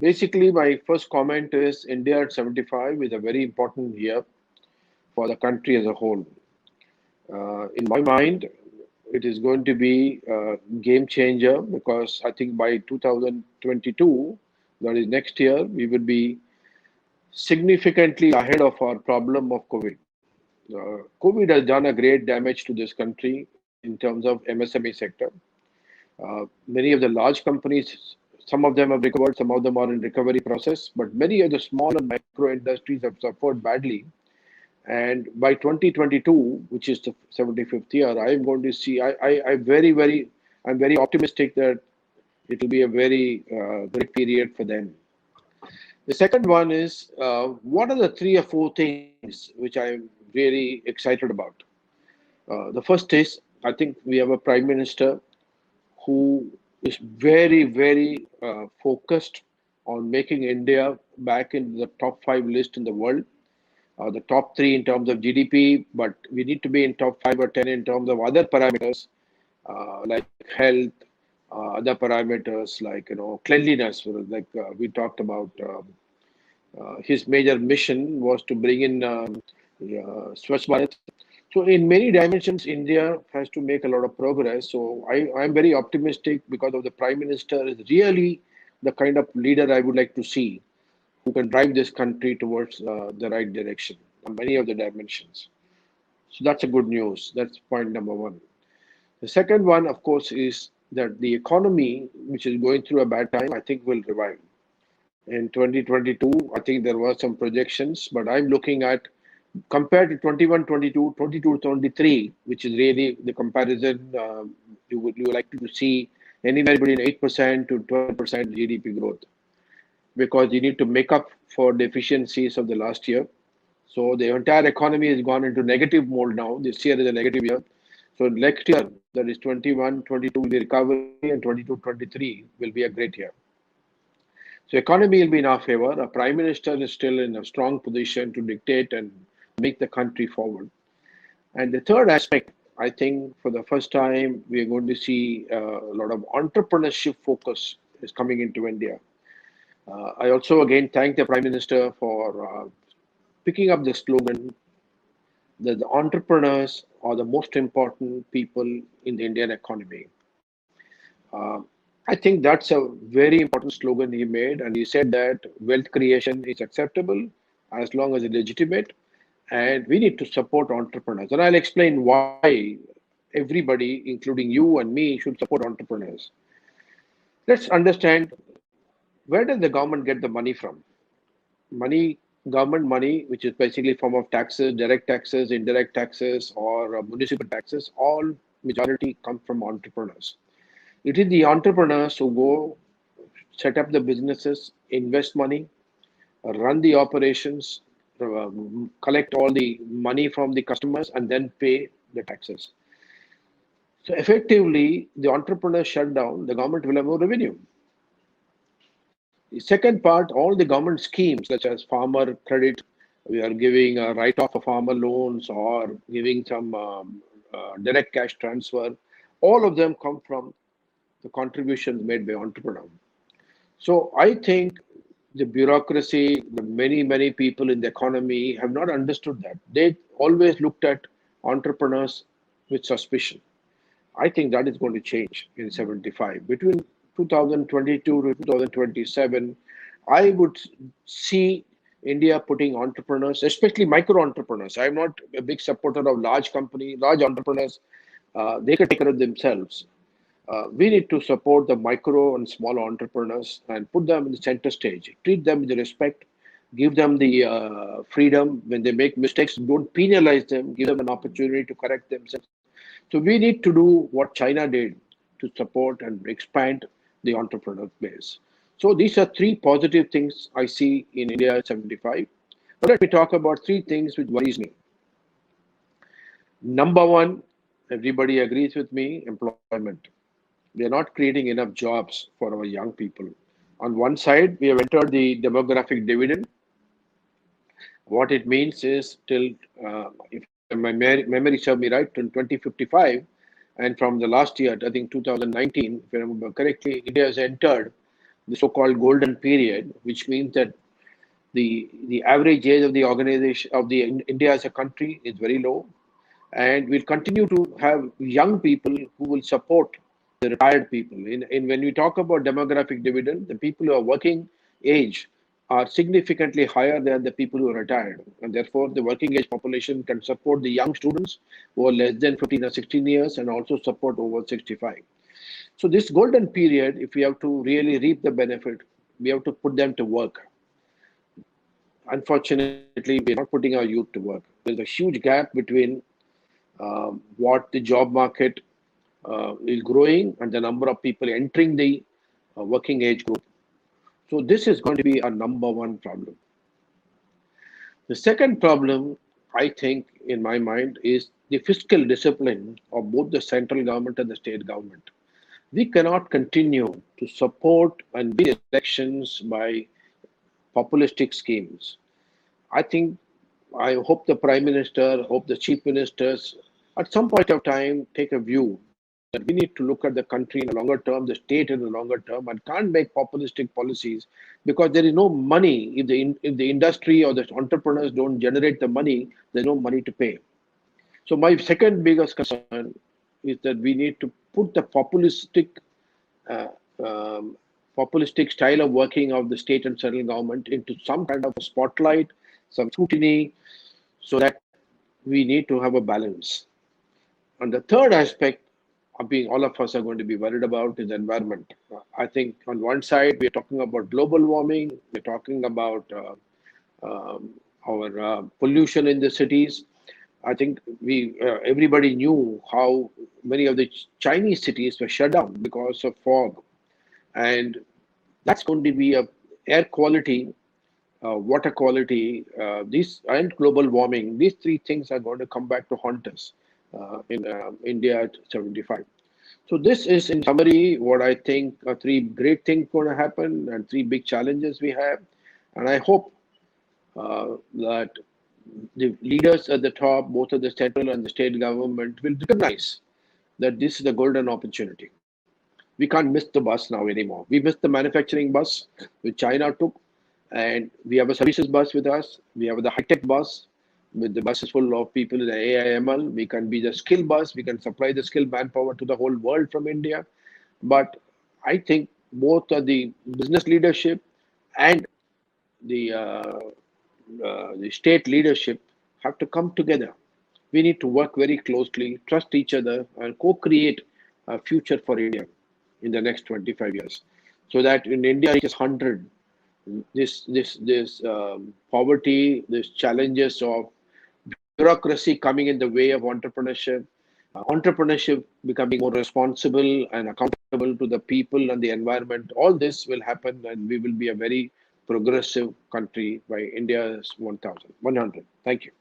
Basically, my first comment is India at 75 is a very important year for the country as a whole. In my mind, it is going to be a game changer because I think by 2022, that is next year, we will be significantly ahead of our problem of COVID. COVID has done a great damage to this country in terms of MSME sector. Many of the large companies, some of them have recovered, some of them are in recovery process, but many of the small and micro industries have suffered badly. And by 2022, which is the 75th year, I am going to see, I'm very optimistic that it will be a very great period for them. The second one is, what are the three or four things which I'm really excited about? The first is, I think we have a prime minister who is very focused on making India back in the top five list in the world, the top three in terms of GDP, but we need to be in top 5 or 10 in terms of other parameters like health, other parameters like cleanliness. Like we talked about, his major mission was to bring in Swachh Bharat. So in many dimensions, India has to make a lot of progress. So I'm very optimistic because of the Prime Minister is really the kind of leader I would like to see who can drive this country towards the right direction on many of the dimensions. So that's a good news. That's point number one. The second one, of course, is that the economy, which is going through a bad time, I think will revive. In 2022, I think there were some projections, but I'm looking at compared to 21, 22, 22, 23, which is really the comparison you would like to see anywhere between 8% to 12% GDP growth because you need to make up for deficiencies of the last year. So the entire economy has gone into negative mode now. This year is a negative year. So next year, that is 21, 22 will be recovery and 22, 23 will be a great year. So economy will be in our favor. Our prime minister is still in a strong position to dictate and make the country forward. And the third aspect, I think for the first time, we are going to see a lot of entrepreneurship focus is coming into India. I also again thank the prime minister for picking up the slogan that the entrepreneurs are the most important people in the Indian economy. Uh, I think that's a very important slogan he made, and he said that wealth creation is acceptable as long as it's legitimate, and we need to support entrepreneurs. And I'll explain why everybody, including you and me, should support entrepreneurs. Let's understand where does the government get the money from? Money, government money, which is basically form of taxes, direct taxes, indirect taxes, or municipal taxes, all majority come from entrepreneurs. It is the entrepreneurs who go set up the businesses, invest money, run the operations, collect all the money from the customers, and then pay the taxes. So effectively, the entrepreneurs shut down, the government will have no revenue. The second part, all the government schemes such as farmer credit, we are giving a write-off of farmer loans or giving some direct cash transfer. All of them come from the contributions made by entrepreneurs. So I think the bureaucracy, the many people in the economy have not understood that. They always looked at entrepreneurs with suspicion. I think that is going to change in 75. Between 2022 to 2027, I would see India putting entrepreneurs, especially micro entrepreneurs. I'm not a big supporter of large company, large entrepreneurs. They can take care of themselves. We need to support the micro and small entrepreneurs and put them in the center stage. Treat them with respect. Give them the freedom. When they make mistakes, don't penalize them. Give them an opportunity to correct themselves. So we need to do what China did to support and expand the entrepreneur base. So these are three positive things I see in India at 75. Now let me talk about three things which worries me. Number one, everybody agrees with me, employment. We are not creating enough jobs for our young people. On one side, we have entered the demographic dividend. What it means is till, if my memory serves me right, till 2055, and from the last year, I think 2019, if I remember correctly, India has entered the so-called golden period, which means that the average age of the organization of the India as a country is very low, and we'll continue to have young people who will support the retired people. In when we talk about demographic dividend, the people who are working age are significantly higher than the people who are retired, and therefore the working age population can support the young students who are less than 15 or 16 years, and also support over 65. So this golden period, if we have to really reap the benefit, we have to put them to work. Unfortunately, we're not putting our youth to work. There's a huge gap between what the job market is growing and the number of people entering the working age group. So this is going to be our number one problem. The second problem, I think, in my mind, is the fiscal discipline of both the central government and the state government. We cannot continue to support and win elections by populistic schemes. I think I hope the Prime Minister, hope the Chief Ministers, at some point of time, take a view that we need to look at the country in a longer term, the state in a longer term, and can't make populistic policies because there is no money. If the industry or the entrepreneurs don't generate the money, there's no money to pay. So my second biggest concern is that we need to put the uh, um, populistic style of working of the state and central government into some kind of a spotlight, some scrutiny, so that we need to have a balance. And the third aspect of being all of us are going to be worried about is environment. I think on one side we are talking about global warming, we're talking about our pollution in the cities. I think we everybody knew how many of the Chinese cities were shut down because of fog, and that's going to be a air quality, water quality, these and global warming. These three things are going to come back to haunt us in India at 75. So this is, in summary, what I think are three great things going to happen and three big challenges we have. And I hope that the leaders at the top, both at the central and the state government, will recognize that this is a golden opportunity. We can't miss the bus now anymore. We missed the manufacturing bus which China took, and we have a services bus with us. We have the high-tech bus with the buses full of people in the AIML. We can be the skill bus. We can supply the skilled manpower to the whole world from India. But I think both the business leadership and the state leadership have to come together. We need to work very closely, trust each other, and co-create a future for India in the next 25 years, so that in India reaches 100, this poverty, these challenges of bureaucracy coming in the way of entrepreneurship, entrepreneurship becoming more responsible and accountable to the people and the environment. All this will happen, and we will be a very progressive country by India's 1,100. Thank you.